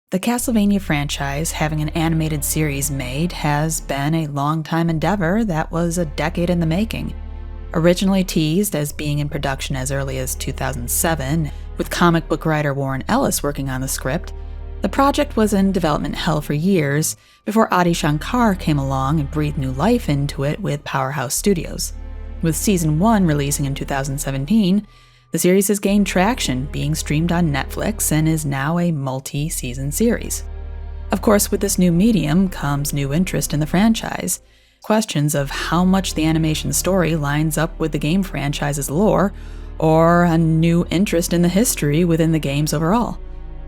The Castlevania franchise having an animated series made has been a long-time endeavor that was a decade in the making. Originally teased as being in production as early as 2007, with comic book writer Warren Ellis working on the script, the project was in development hell for years before Adi Shankar came along and breathed new life into it with Powerhouse Studios. With Season 1 releasing in 2017, the series has gained traction, being streamed on Netflix, and is now a multi-season series. Of course, with this new medium comes new interest in the franchise. Questions of how much the animation story lines up with the game franchise's lore, or a new interest in the history within the games overall.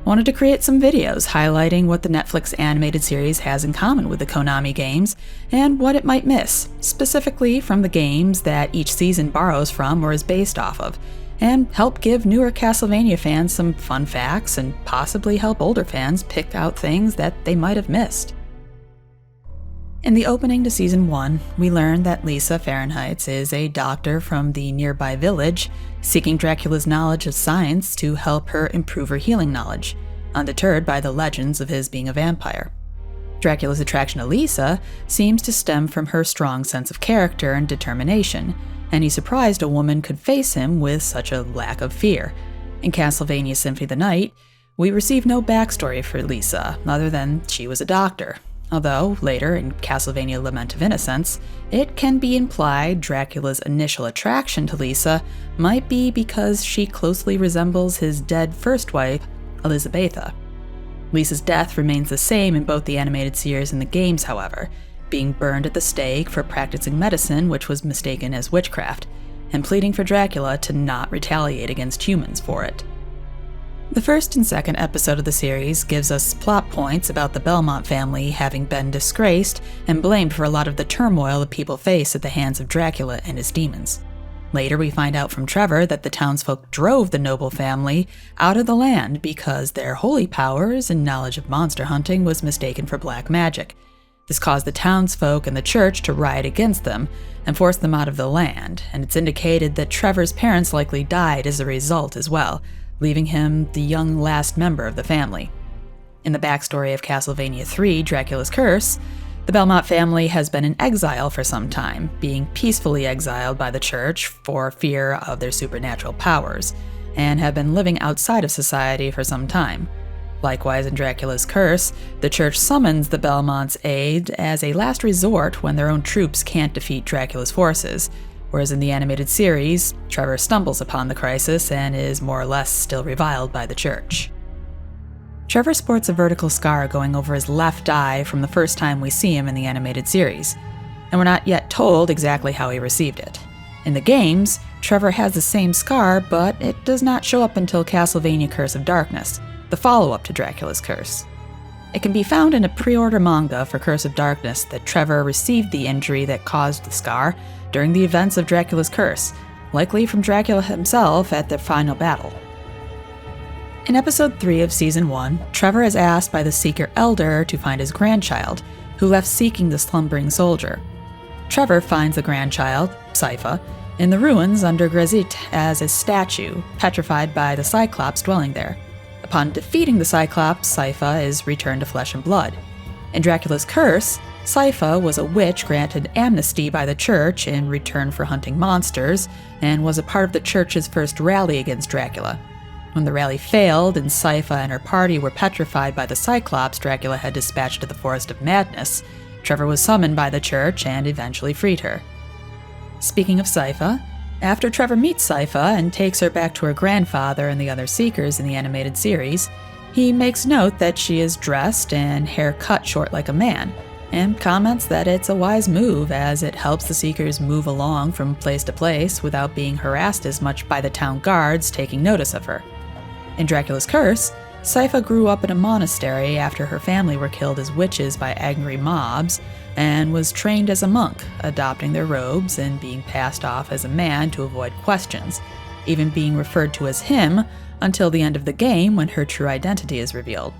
I wanted to create some videos highlighting what the Netflix animated series has in common with the Konami games, and what it might miss, specifically from the games that each season borrows from or is based off of, and help give newer Castlevania fans some fun facts and possibly help older fans pick out things that they might have missed. In the opening to Season 1, we learn that Lisa Fahrenheit is a doctor from the nearby village, seeking Dracula's knowledge of science to help her improve her healing knowledge, undeterred by the legends of his being a vampire. Dracula's attraction to Lisa seems to stem from her strong sense of character and determination, and he's surprised a woman could face him with such a lack of fear. In Castlevania Symphony of the Night, we receive no backstory for Lisa, other than she was a doctor. Although, later in Castlevania Lament of Innocence, it can be implied Dracula's initial attraction to Lisa might be because she closely resembles his dead first wife, Elizabetha. Lisa's death remains the same in both the animated series and the games, however, being burned at the stake for practicing medicine which was mistaken as witchcraft, and pleading for Dracula to not retaliate against humans for it. The first and second episode of the series gives us plot points about the Belmont family having been disgraced and blamed for a lot of the turmoil the people face at the hands of Dracula and his demons. Later we find out from Trevor that the townsfolk drove the noble family out of the land because their holy powers and knowledge of monster hunting was mistaken for black magic. This caused the townsfolk and the church to riot against them and force them out of the land, and it's indicated that Trevor's parents likely died as a result as well, leaving him the young last member of the family. In the backstory of Castlevania 3, Dracula's Curse, the Belmont family has been in exile for some time, being peacefully exiled by the church for fear of their supernatural powers, and have been living outside of society for some time. Likewise, in Dracula's Curse, the church summons the Belmont's aid as a last resort when their own troops can't defeat Dracula's forces, whereas in the animated series, Trevor stumbles upon the crisis and is more or less still reviled by the church. Trevor sports a vertical scar going over his left eye from the first time we see him in the animated series, and we're not yet told exactly how he received it. In the games, Trevor has the same scar, but it does not show up until Castlevania Curse of Darkness, the follow-up to Dracula's Curse. It can be found in a pre-order manga for Curse of Darkness that Trevor received the injury that caused the scar during the events of Dracula's Curse, likely from Dracula himself at the final battle. In Episode 3 of Season 1, Trevor is asked by the Seeker Elder to find his grandchild, who left seeking the slumbering soldier. Trevor finds the grandchild, Sypha, in the ruins under Grazit as a statue, petrified by the Cyclops dwelling there. Upon defeating the Cyclops, Sypha is returned to flesh and blood. In Dracula's Curse, Sypha was a witch granted amnesty by the church in return for hunting monsters, and was a part of the church's first rally against Dracula. When the rally failed and Sypha and her party were petrified by the Cyclops Dracula had dispatched to the Forest of Madness, Trevor was summoned by the church and eventually freed her. Speaking of Sypha, after Trevor meets Sypha and takes her back to her grandfather and the other Seekers in the animated series, he makes note that she is dressed and hair cut short like a man, and comments that it's a wise move as it helps the Seekers move along from place to place without being harassed as much by the town guards taking notice of her. In Dracula's Curse, Sypha grew up in a monastery after her family were killed as witches by angry mobs, and was trained as a monk, adopting their robes and being passed off as a man to avoid questions, even being referred to as him until the end of the game when her true identity is revealed.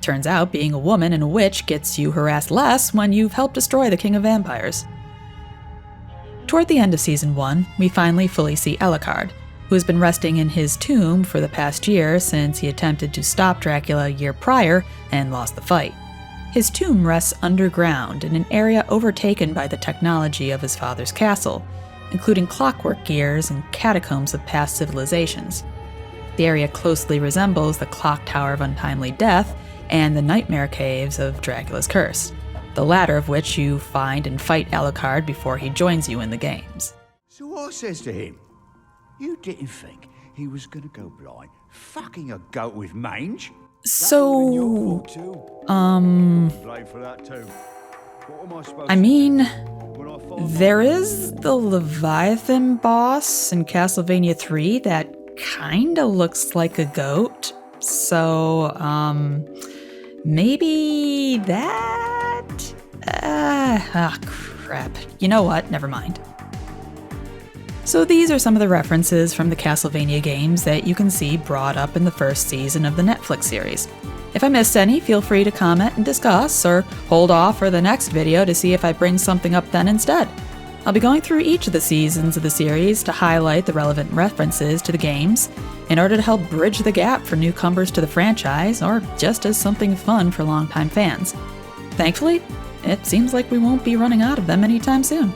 Turns out being a woman and a witch gets you harassed less when you've helped destroy the King of Vampires. Toward the end of Season 1, we finally fully see Alucard, who has been resting in his tomb for the past year since he attempted to stop Dracula a year prior and lost the fight. His tomb rests underground in an area overtaken by the technology of his father's castle, including clockwork gears and catacombs of past civilizations. The area closely resembles the Clock Tower of Untimely Death and the Nightmare Caves of Dracula's Curse, the latter of which you find and fight Alucard before he joins you in the games. So I says to him, "You didn't think he was gonna go blind, fucking a goat with mange?" So, I mean, there is the Leviathan boss in Castlevania 3 that kinda looks like a goat. So, maybe that? Crap. You know what? Never mind. So these are some of the references from the Castlevania games that you can see brought up in the first season of the Netflix series. If I missed any, feel free to comment and discuss, or hold off for the next video to see if I bring something up then instead. I'll be going through each of the seasons of the series to highlight the relevant references to the games in order to help bridge the gap for newcomers to the franchise, or just as something fun for longtime fans. Thankfully, it seems like we won't be running out of them anytime soon.